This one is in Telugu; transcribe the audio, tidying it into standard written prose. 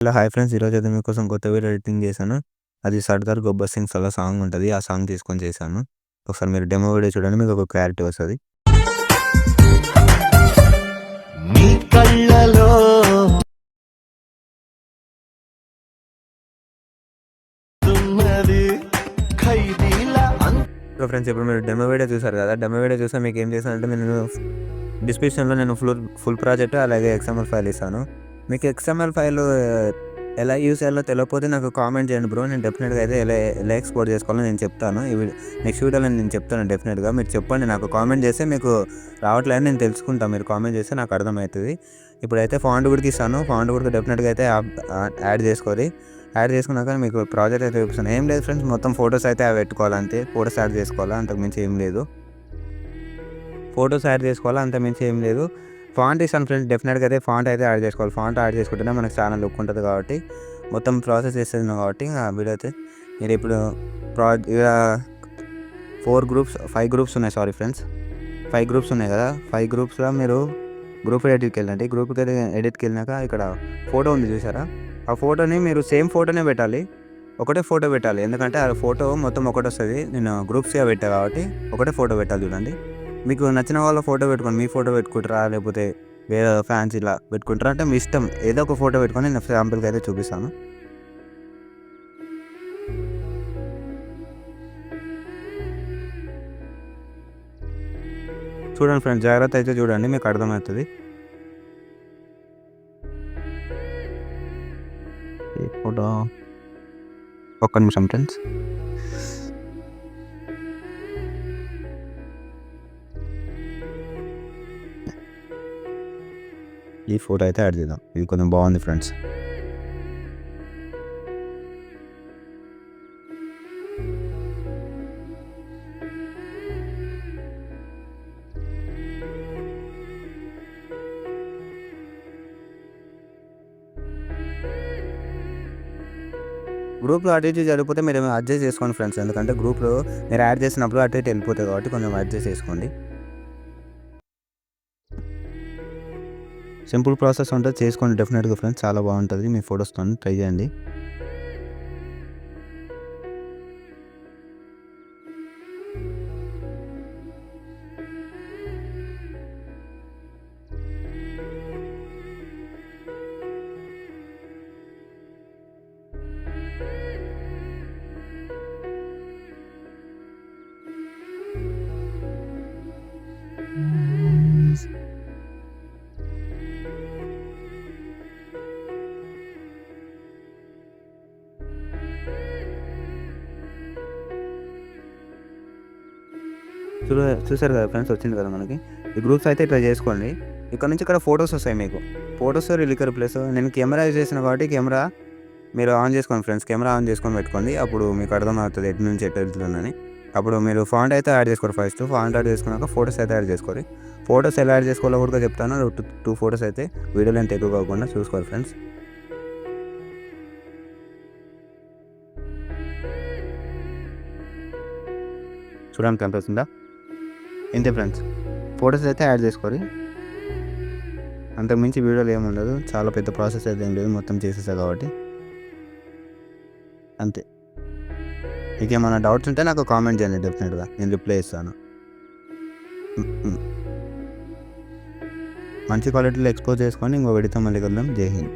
హలో! Hi friends. ఈరోజైతే మీకోసం కొత్త వీడియో ఎడిటింగ్ చేశాను. అది 'సర్దార్ గబ్బర్ సింగ్' సాంగ్ ఉంటది. ఆ సాంగ్ తీసుకొని చేశాను. ఒకసారి మీరు డెమో వీడియో చూడండి. మీకు ఒక క్లారిటీ వస్తది. నీ కళ్ళలో ఉన్నది ఖైదీలా సో ఫ్రెండ్స్, ఇప్పుడు మీరు డెమో వీడియో చూసారు కదా! డెమో వీడియో చూస్తే మీకు ఏం చేశానంటే నేను డిస్క్రిప్షన్‌లో ఫుల్ ప్రాజెక్ట్ అలాగే ఎక్స్ఎంఎల్ ఫైల్ ఇస్తాను. మీకు ఎక్స్ఎంఎల్ ఫైల్ ఎలా యూజ్ చేయాలో తెలియకపోతే నాకు కామెంట్ చేయండి బ్రో. నేను డెఫినిట్‌గా అయితే ఎలా ఎక్స్‌పోర్ట్ చేసుకోవాలో నేను చెప్తాను. నెక్స్ట్ వీడియోలో నేను చెప్తాను డెఫినిట్‌గా. మీరు చెప్పండి, నాకు కామెంట్ చేస్తే మీకు రావట్లేదని నేను తెలుసుకుంటాను. మీరు కామెంట్ చేస్తే నాకు అర్థమవుతది. ఇప్పుడైతే ఫాంట్ కూడా ఇస్తాను. ఫాంట్ కూడా డెఫినిట్‌గా అయితే యాడ్ చేసుకోవాలి. యాడ్ చేసుకున్నాక మీకు ప్రాజెక్ట్ అయితే చూపిస్తాను. ఏం లేదు ఫ్రెండ్స్, మొత్తం ఫోటోస్ అయితే అవి పెట్టుకోవాలి అంతే. ఫోటోస్ యాడ్ చేసుకోవాలా, అంతకుమించి ఏం లేదు. ఫోటోస్ యాడ్ చేసుకోవాలా, అంతకుమించి ఏం లేదు. ఫాంట్ ఇస్తాను ఫ్రెండ్స్, డెఫినిట్‌గా అయితే ఫాంట్ అయితే యాడ్ చేసుకోవాలి. ఫాంట్ యాడ్ చేసుకుంటేనే మనకు చాలా లుక్ ఉంటుంది కాబట్టి, మొత్తం ప్రాసెస్ చేస్తున్నాం కాబట్టి ఆ వీడియో అయితే మీరు ఇప్పుడు ఇక 5 గ్రూప్స్ ఉన్నాయి. సారీ ఫ్రెండ్స్, 5 గ్రూప్స్ ఉన్నాయి కదా! 5 గ్రూప్స్‌లో మీరు గ్రూప్ ఎడిట్‌కి వెళ్ళండి. గ్రూప్ ఎడిట్‌కి వెళ్ళినాక ఇక్కడ ఫోటో ఉంది చూసారా? ఆ ఫోటోని మీరు సేమ్ ఫోటోనే పెట్టాలి. ఒకటే ఫోటో పెట్టాలి. ఎందుకంటే ఆ ఫోటో మొత్తం ఒకటొస్తది. నేను గ్రూప్స్‌గా పెట్టా కాబట్టి ఒకటే ఫోటో పెట్టాలి చూడండి. మీకు నచ్చిన వాళ్ళ ఫోటో పెట్టుకోండి. మీ ఫోటో పెట్టుకుంటారా? లేకపోతే వేరే ఫ్యాన్స్ ఇలా పెట్టుకుంటారా? అంటే మీ ఇష్టం. ఏదో ఒక ఫోటో పెట్టుకొని నేను శాంపుల్‌కి అయితే చూపిస్తాను. చూడండి ఫ్రెండ్స్, జాగ్రత్త అయితే చూడండి, మీకు అర్థమవుతది. ఈ ఫోటో ఒక్క నిమిషం ఫ్రెండ్స్. ఈ ఫోటో అయితే యాడ్ చేద్దాం. ఇది కొంచెం బాగుంది ఫ్రెండ్స్. గ్రూప్‌లో అటు ఇటు జరిగిపోతే మీరు అడ్జస్ట్ చేసుకోండి ఫ్రెండ్స్. ఎందుకంటే గ్రూప్‌లో మీరు యాడ్ చేసినప్పుడు అటు ఇటు వెళ్ళిపోతాయి కాబట్టి కొంచెం అడ్జస్ట్ చేసుకోండి. సింపుల్ ప్రాసెస్ ఉంటది, చేసుకోండి డెఫినిట్‌గా ఫ్రెండ్స్. చాలా బాగుంటుంది. మీ ఫోటోస్‌తోని ట్రై చేయండి. చూసారు కదా ఫ్రెండ్స్, వచ్చింది కదా మనకి. ఈ గ్రూప్స్ అయితే ఇట్లా చేసుకోండి. ఇక్కడ నుంచి ఇక్కడ ఫోటోస్ వస్తాయి మీకు. ఫోటోస్ రిలీకర్ ప్లస్ నేను కెమెరా యూజ్ చేసిన కాబట్టి కెమెరా మీరు ఆన్ చేసుకోండి ఫ్రెండ్స్. కెమెరా ఆన్ చేసుకొని పెట్టుకోండి. అప్పుడు మీకు అర్థమవుతుంది ఎటు నుంచి ఎటు వెళ్తుందని. అప్పుడు మీరు ఫాంట్ అయితే యాడ్ చేసుకోండి ఫస్ట్. ఫాంట్ యాడ్ చేసుకున్నాక ఫోటోస్ అయితే యాడ్ చేసుకోండి. ఫోటోస్ ఎలా యాడ్ చేసుకోవాలో కూడా చెప్తాను. 2 ఫోటోస్ అయితే వీడియో లెంత్ ఎక్కువ కాకుండా చూసుకోవాలి ఫ్రెండ్స్. చూడడానికి కనిపిస్తుందా? ఇంతే ఫ్రెండ్స్. ఫోటోస్ అయితే యాడ్ చేసుకోవాలి. అంతకుమించి వీడియోలో ఏముండదు. చాలా పెద్ద ప్రాసెస్ అయితే ఏం లేదు. మొత్తం చేసేసా కాబట్టి అంతే. మీకేమైనా డౌట్స్ ఉంటే నాకు కామెంట్ చేయండి, డెఫినెట్‌గా నేను రిప్లై ఇస్తాను. మంచి క్వాలిటీలో ఎక్స్‌పోజ్ చేసుకొని ఇంకో వీడియోతో మళ్ళీ కలుద్దాం. జై హింద్.